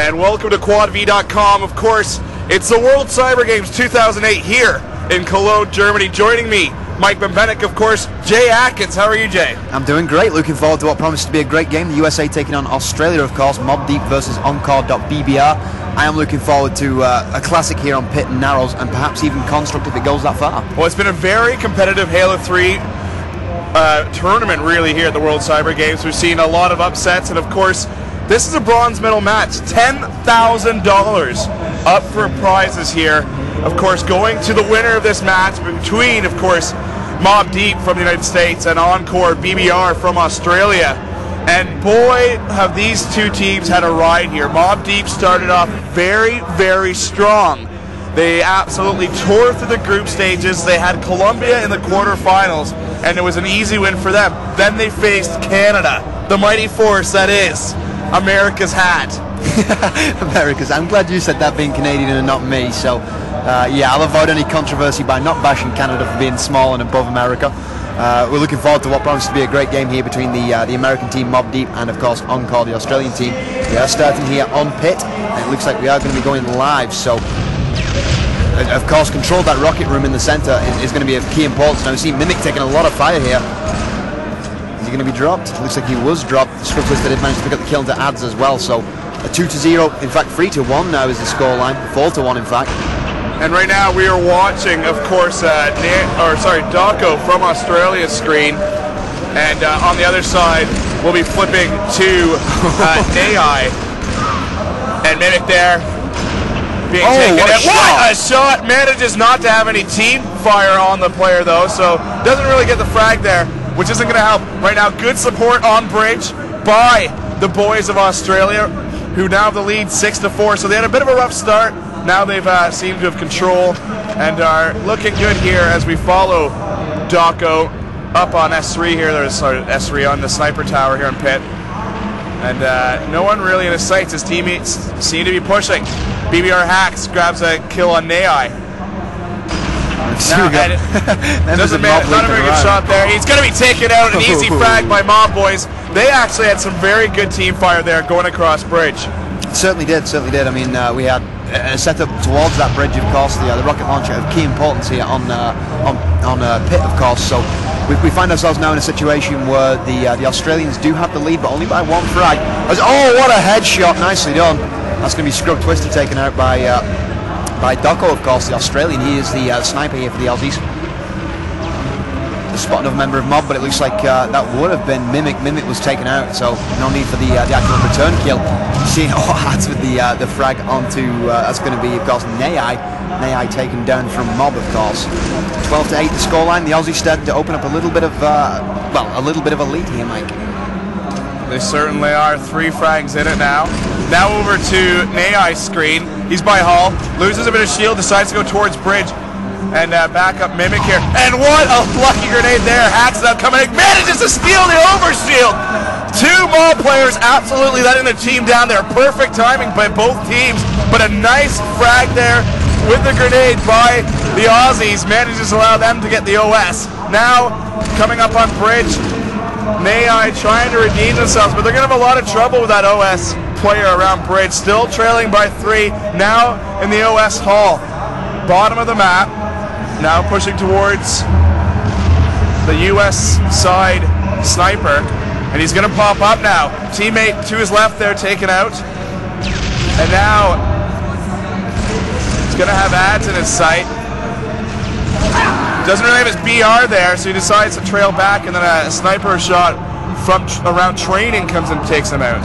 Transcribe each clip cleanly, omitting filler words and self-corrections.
And welcome to QuadV.com. Of course, it's the World Cyber Games 2008 here in Cologne, Germany. Joining me, Mike Bembenek, of course, Jay Atkins. How are you, Jay? I'm doing great. Looking forward to what promises to be a great game. The USA taking on Australia, of course. MoB Deep versus Encore.BestBR. I am looking forward to a classic here on Pit and Narrows, and perhaps even Construct if it goes that far. Well, it's been a very competitive Halo 3 tournament, really, here at the World Cyber Games. We've seen a lot of upsets, and of course, this is a bronze medal match. $10,000 up for prizes here. Of course, going to the winner of this match between, of course, MoB Deep from the United States and Encore.BestBR from Australia. And boy, have these two teams had a ride here. MoB Deep started off very, very strong. They absolutely tore through the group stages. They had Colombia in the quarterfinals, and it was an easy win for them. Then they faced Canada, the mighty force that is America's hat. America's. I'm glad you said that, being Canadian and not me. So, yeah, I'll avoid any controversy by not bashing Canada for being small and above America. We're looking forward to what promises to be a great game here between the American team, MoB Deep, and of course Encore, the Australian team. We are starting here on Pit, and it looks like we are going to be going live. So, of course, control that rocket room in the center is going to be of key importance. Now we see Mimic taking a lot of fire here. Is he going to be dropped? Looks like he was dropped. Scrubtwista did manage to pick up the kill into AdS as well. So a 2-0, in fact 3-1 now is the scoreline. 4-1 in fact. And right now we are watching, of course, Docko from Australia's screen, and on the other side we'll be flipping to AI, and Mimic there being taken out. What a shot! Manages not to have any team fire on the player though, so doesn't really get the frag there, which isn't going to help. Right now, good support on bridge by the boys of Australia, who now have the lead 6-4. So they had a bit of a rough start. Now they've seemed to have control and are looking good here as we follow Docko up on S3 here. There's S3 on the sniper tower here in Pit. And no one really in his sights. His teammates seem to be pushing. BBR Hacks grabs a kill on Nai. Not a very good shot there. He's going to be taken out. An easy frag by MoB boys. They actually had some very good team fire there going across bridge. Certainly did. I mean, we had a setup towards that bridge, of course. The rocket launcher of key importance here on Pit, of course. So we find ourselves now in a situation where the Australians do have the lead, but only by one frag. Oh, what a headshot! Nicely done. That's going to be Scrubtwista taken out by Docko, of course, the Australian. He is the sniper here for the Aussies. Spot another member of MoB, but it looks like that would have been Mimic. Mimic was taken out, so no need for the actual return kill. Seeing Hats with the frag onto, that's going to be, of course, Nai. Nai taken down from MoB, of course. 12-8 the scoreline. The Aussies starting to open up a little bit of, a little bit of a lead here, Mike. They certainly are. 3 frags in it now. Now over to Nai's screen. He's by Hall, loses a bit of shield, decides to go towards bridge. And back up Mimic here. And what a lucky grenade there. Hacks up coming in. Manages to steal the overshield. 2 MoB players absolutely letting the team down there. Perfect timing by both teams. But a nice frag there with the grenade by the Aussies. Manages to allow them to get the OS. Now coming up on bridge. Nai trying to redeem themselves, but they're going to have a lot of trouble with that OS player around bridge. Still trailing by 3. Now in the OS hall. Bottom of the map. Now pushing towards the U.S. side sniper, and he's going to pop up now. Teammate to his left there taken out, and now he's going to have AdS in his sight. Doesn't really have his BR there, so he decides to trail back, and then a sniper shot from around training comes and takes him out.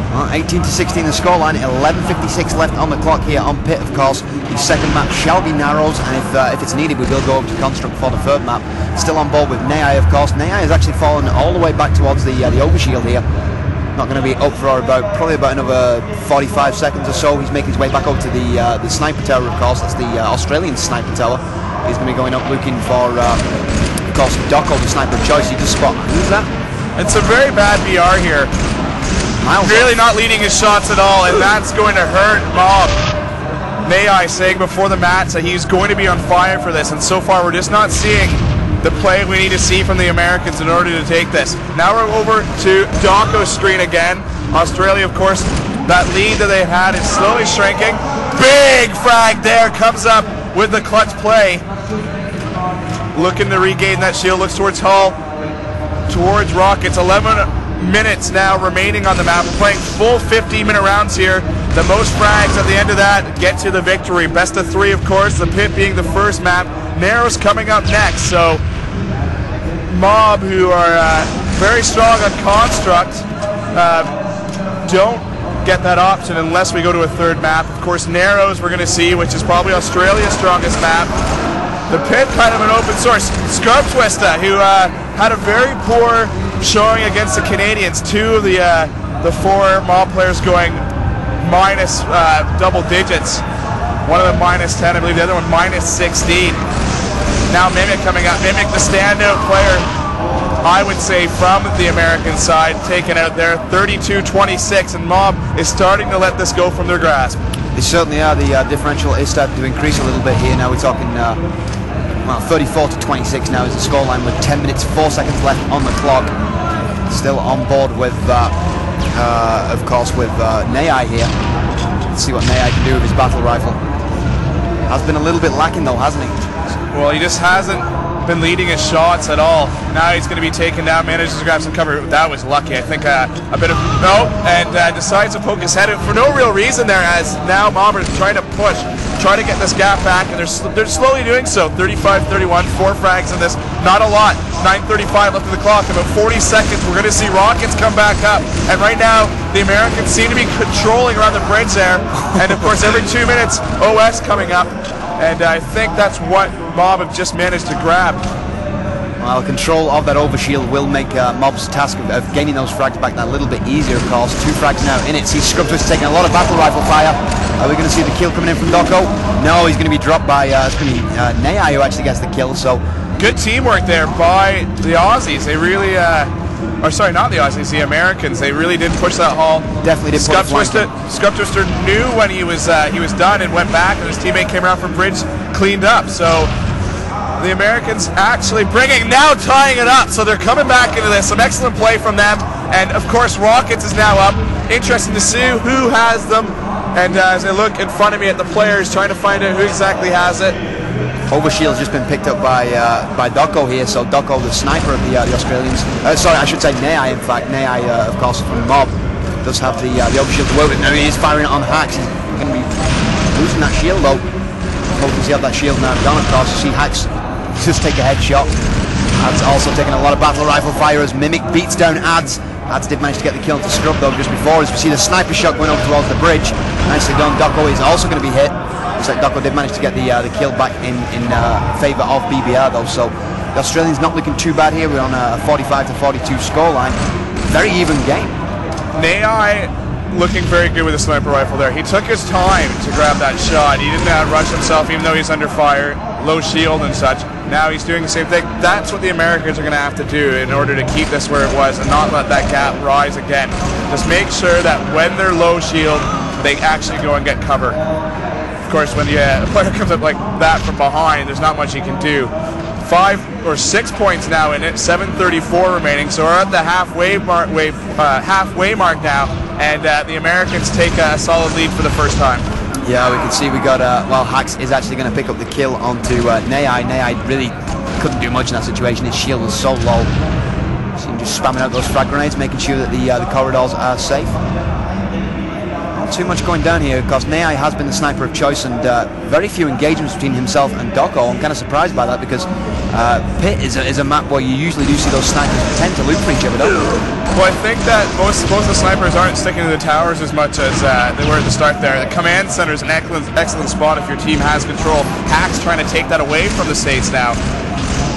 18-16 the scoreline, 11:56 left on the clock here on Pit, of course. The second map shall be Narrows, and if it's needed, we will go over to Construct for the third map. Still on board with Nai, of course. Nai has actually fallen all the way back towards the overshield here. Not going to be up for probably about another 45 seconds or so. He's making his way back over to the sniper tower, of course. That's the Australian sniper tower. He's going to be going up looking for, of course, Docko, the sniper of choice. You just spot. Who's that? It's a very bad VR here. Really not leading his shots at all, and that's going to hurt MoB. Nai saying before the match that he's going to be on fire for this, and so far we're just not seeing the play we need to see from the Americans in order to take this. Now we're over to Docko's screen again. Australia, of course, That lead that they had is slowly shrinking. Big frag there, comes up with the clutch play. Looking to regain that shield, looks towards Hull, towards Rockets. 11 minutes now remaining on the map. We're playing full 15-minute rounds here. The most frags at the end of that get to the victory. Best of 3, of course, the pit being the first map. Narrows coming up next, so MoB, who are very strong on Construct, don't get that option unless we go to a third map. Of course, Narrows we're going to see, which is probably Australia's strongest map. The pit kind of an open source. Scrubtwista, who had a very poor showing against the Canadians. 2 of the 4 MoB players going minus double digits. One of them minus 10, I believe the other one minus 16. Now Mimic coming up. Mimic, the standout player, I would say, from the American side, taken out there, 32-26, and MoB is starting to let this go from their grasp. They certainly are. The differential is starting to increase a little bit here. Now we're talking well, 34-26 now is the scoreline with 10 minutes 4 seconds left on the clock. Still on board with, of course, with AeteR here. Let's see what AeteR can do with his battle rifle. Has been a little bit lacking though, hasn't he? Well, he just hasn't been leading his shots at all. Now he's going to be taken down, manages to grab some cover. That was lucky. I think a bit of and decides to poke his head out for no real reason there, as now MoB is trying to push, try to get this gap back, and they're slowly doing so. 35-31, 4 frags in this, not a lot. 9:35 left of the clock, about 40 seconds. We're going to see Rockets come back up, and right now the Americans seem to be controlling around the bridge there, and of course every 2 minutes OS coming up. And I think that's what MoB have just managed to grab. Well, control of that overshield will make MoB's task of gaining those frags back that little bit easier, of course. 2 frags now in it. See Scrubtwista taking a lot of battle rifle fire. Are we going to see the kill coming in from Docko? No, he's going to be dropped by, it's going to be AeteR who actually gets the kill, so... Good teamwork there by the Aussies. They really, or sorry, not the Aussies, the Americans. They really did push that haul. Definitely did. Scrubtwista knew when he was done and went back, and his teammate came around from bridge, cleaned up. So the Americans actually now tying it up. So they're coming back into this. Some excellent play from them, and of course Rockets is now up. Interesting to see who has them. And as I look in front of me at the players, trying to find out who exactly has it. Overshield's just been picked up by Docko here, so Docko, the sniper of the Australians. Sorry, I should say AeteR, in fact. AeteR, of course, from MoB, does have the overshield to work with. Now he is firing it on Hax. He's going to be losing that shield, though. Hoping to have that shield now gone across. You see Hax just take a headshot. Ad's also taking a lot of battle rifle fire as Mimic beats down Adz. Adz did manage to get the kill to Scrub, though, just before. As we see the sniper shot going over towards the bridge. Nicely done. Docko is also going to be hit. Looks like Docko did manage to get the kill back in favour of BBR though, so the Australians not looking too bad here. We're on a 45-42 scoreline. Very even game. AeteR looking very good with the sniper rifle there. He took his time to grab that shot. He didn't rush himself, even though he's under fire, low shield and such. Now he's doing the same thing. That's what the Americans are going to have to do in order to keep this where it was and not let that gap rise again. Just make sure that when they're low shield, they actually go and get cover. Of course, when the player comes up like that from behind, there's not much he can do. 5 or 6 points now in it, 7:34 remaining, so we're at the halfway mark now, and the Americans take a solid lead for the first time. Yeah, we can see we got, well, Hax is actually going to pick up the kill onto AeteR. AeteR really couldn't do much in that situation. His shield was so low. So just spamming out those frag grenades, making sure that the corridors are safe. Too much going down here because AeteR has been the sniper of choice, and very few engagements between himself and Docko. I'm kind of surprised by that because Pit is a map where you usually do see those snipers tend to loot for each other, don't you? Well, I think that most of the snipers aren't sticking to the towers as much as they were at the start there. The command center is an excellent spot if your team has control. Hack's trying to take that away from the States now.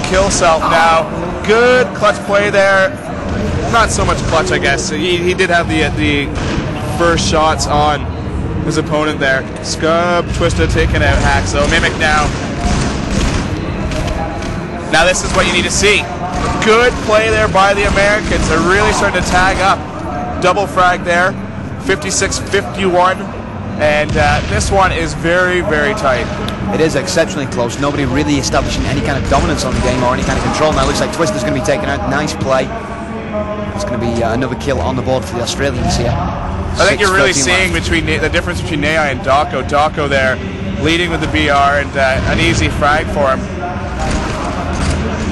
Killself now. Good clutch play there. Not so much clutch, I guess. He did have the first shots on his opponent there. Scrubtwista taking out Hack, so Mimic now. Now this is what you need to see. Good play there by the Americans. They're really starting to tag up. Double frag there, 56-51, and this one is very, very tight. It is exceptionally close. Nobody really establishing any kind of dominance on the game or any kind of control. Now it looks like Twista's going to be taken out. Nice play. It's going to be another kill on the board for the Australians here. I think you're really seeing between the difference between Nai and Docko. Docko there leading with the BR and an easy frag for him.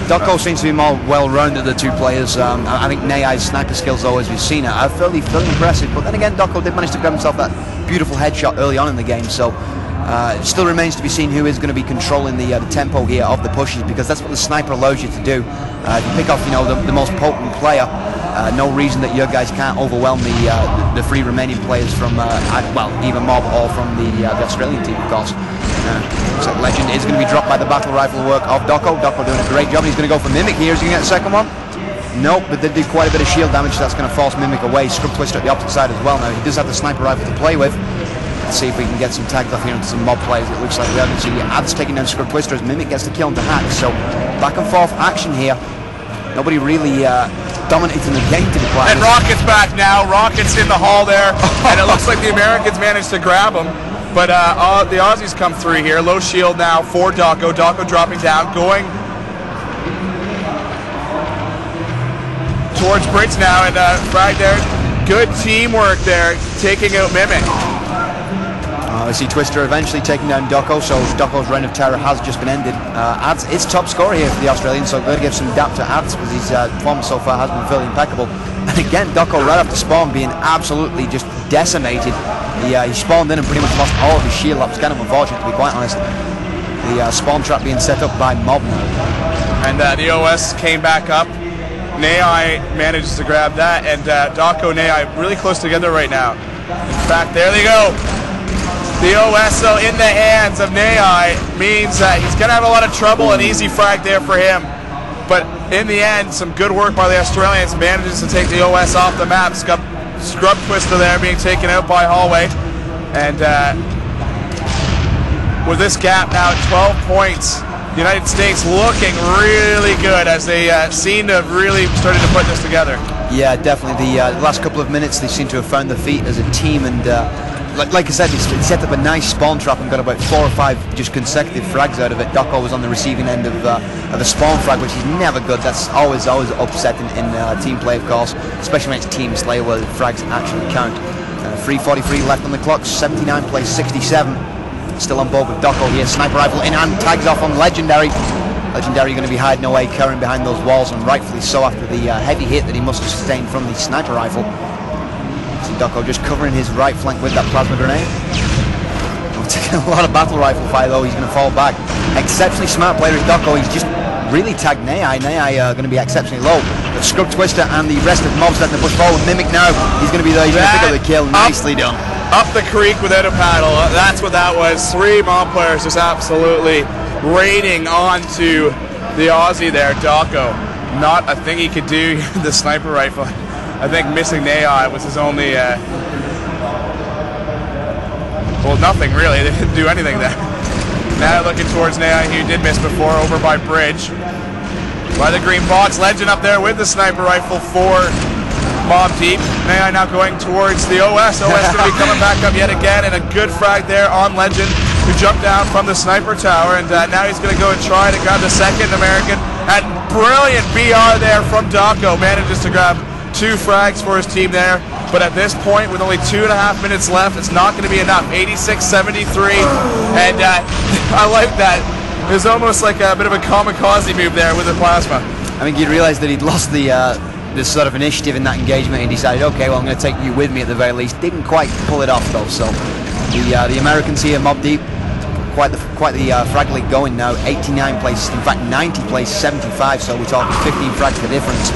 Docko seems to be more well-rounded, the two players. I think Nai's sniper skills, though, as we've seen, are fairly impressive. But then again, Docko did manage to grab himself that beautiful headshot early on in the game. So it still remains to be seen who is going to be controlling the tempo here of the pushes, because that's what the sniper allows you to do. If you pick off, you know, the most potent player, no reason that your guys can't overwhelm the three remaining players from, well, either MoB or from the Australian team, of course. So Legend is going to be dropped by the battle rifle work of Docko. Docko doing a great job. He's going to go for Mimic here. Is he going to get the second one? Nope, but they did quite a bit of shield damage. That's going to force Mimic away. Scrubtwista at the opposite side as well. Now he does have the sniper rifle to play with. Let's see if we can get some tags off here into some MoB players. It looks like we are going to see AdZ taking down Scrubtwista as Mimic gets the kill into Hack. So back and forth action here. Nobody really dominating the game, to be quite honest. And Rocket's back now. Rocket's in the hall there, and it looks like the Americans managed to grab him. But the Aussies come through here. Low shield now for Docko. Docko dropping down, going towards Brits now, and frag there. Good teamwork there, taking out Mimic. I see Twister eventually taking down Docko, so Docko's reign of terror has just been ended. AdZ is top scorer here for the Australians, so going to give some dap to AdZ because his performance so far has been fairly impeccable. And again, Docko right after spawn being absolutely just decimated. He spawned in and pretty much lost all of his shield up. It's kind of unfortunate, to be quite honest. The spawn trap being set up by MoB now. And the OS came back up. Nai manages to grab that, and Docko and Nai really close together right now. In fact, there they go. The OSO in the hands of Nai means that he's going to have a lot of trouble. An easy frag there for him. But in the end, some good work by the Australians. Manages to take the OS off the map. Scrubtwista there being taken out by Hallway. And with this gap now at 12 points, the United States looking really good as they seem to have really started to put this together. Yeah, definitely. The last couple of minutes, they seem to have found their feet as a team. And like I said, they set up a nice spawn trap and got about 4 or 5 just consecutive frags out of it. Docko was on the receiving end of the spawn frag, which is never good. That's always upsetting in team play, of course, especially when it's team slay where the frags actually count. 3:43 left on the clock. 79 plays 67. Still on board with Docko here. Sniper rifle in hand, tags off on LegendJRG. LegendJRG going to be hiding away, cowering behind those walls, and rightfully so after the heavy hit that he must have sustained from the sniper rifle. See Docko just covering his right flank with that plasma grenade. Taking a lot of battle rifle fire though. He's going to fall back. Exceptionally smart player is Docko. He's just really tagged Nai. Nai going to be exceptionally low. But Scrubtwista and the rest of MoB starting to push forward. Mimic now. He's going to be there. He's going to pick up the kill. Nicely done. Up the creek without a paddle. That's what that was. 3 MoB players just absolutely raining onto the Aussie there, Docko. Not a thing he could do. The sniper rifle. I think missing Nai was his only. Well, nothing really. They didn't do anything there. Now looking towards Nai, who did miss before, over by Bridge. By the green box, Legend up there with the sniper rifle for MoB Deep. Nai now going towards the OS. OS going to be coming back up yet again, and a good frag there on Legend, who jumped down from the sniper tower, and now he's going to go and try to grab the second American. And brilliant BR there from Docko. Manages to grab 2 frags for his team there. But at this point, with only 2.5 minutes left, it's not going to be enough. 86-73, and I like that. It was almost like a bit of a kamikaze move there with the plasma. I think he'd realised that he'd lost the sort of initiative in that engagement, and decided, okay, well, I'm going to take you with me at the very least. Didn't quite pull it off though. So the Americans here, MoB Deep, quite the frag league going now. 89 plays, in fact 90 plays 75. So we're talking 15 frags for difference.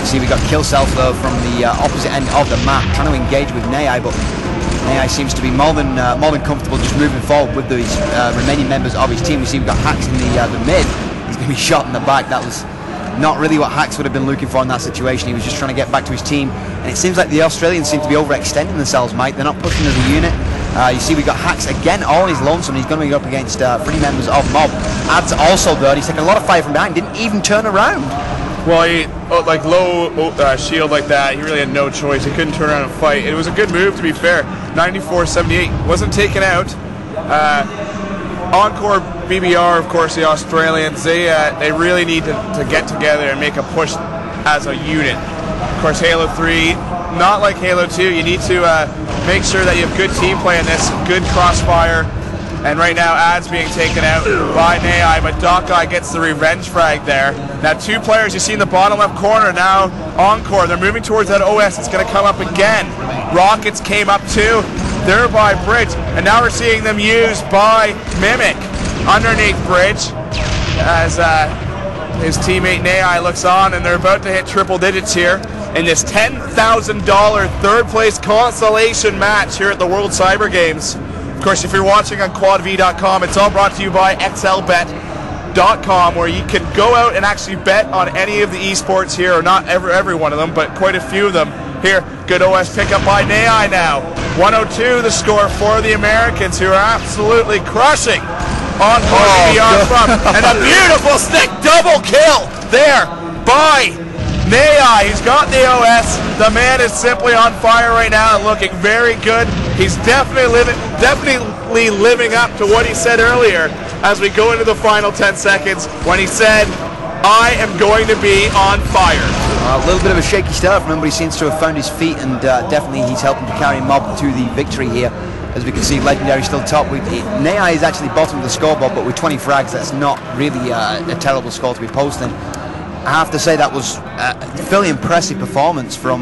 See, we got Killself though from the opposite end of the map, trying to engage with Nai, but Nai seems to be more than comfortable just moving forward with these remaining members of his team. We see we've got Hacks in the mid. He's going to be shot in the back. That was not really what Hacks would have been looking for in that situation. He was just trying to get back to his team, and it seems like the Australians seem to be overextending themselves, Mike. They're not pushing as a unit. You see we got Hacks again all on his lonesome. He's going to be up against 3 members of MoB. AdZ also there. He's taking a lot of fire from behind. Didn't even turn around. Well, he, like low shield like that, he really had no choice. He couldn't turn around and fight. It was a good move, to be fair. 94-78, wasn't taken out. Encore.BestBR, of course, the Australians, they really need to get together and make a push as a unit. Of course, Halo 3 not like Halo 2. You need to make sure that you have good team play in this, good crossfire. And right now, Ad's being taken out by NAI, but Docko gets the revenge frag there. Now, 2 players you see in the bottom left corner now. Encore, they're moving towards that OS. It's going to come up again. Rockets came up too. They're by Bridge, and now we're seeing them used by Mimic underneath Bridge as his teammate NAI looks on, and they're about to hit triple digits here in this $10,000 third place consolation match here at the World Cyber Games. Of course, if you're watching on QuadV.com, it's all brought to you by XLBet.com, where you can go out and actually bet on any of the esports here, or not every one of them, but quite a few of them. Here, good OS pickup by NAI now. 102 the score for the Americans, who are absolutely crushing on beyond from. And a beautiful stick double kill there by NAI. He's got the OS. The man is simply on fire right now and looking very good. He's definitely living up to what he said earlier as we go into the final 10 seconds when he said, I am going to be on fire. A little bit of a shaky start from him, but he seems to have found his feet, and definitely he's helping to carry MoB to the victory here. As we can see, LegendJRG still top. NAI is actually bottom of the scoreboard, but with 20 frags, that's not really a terrible score to be posting. I have to say that was a fairly impressive performance from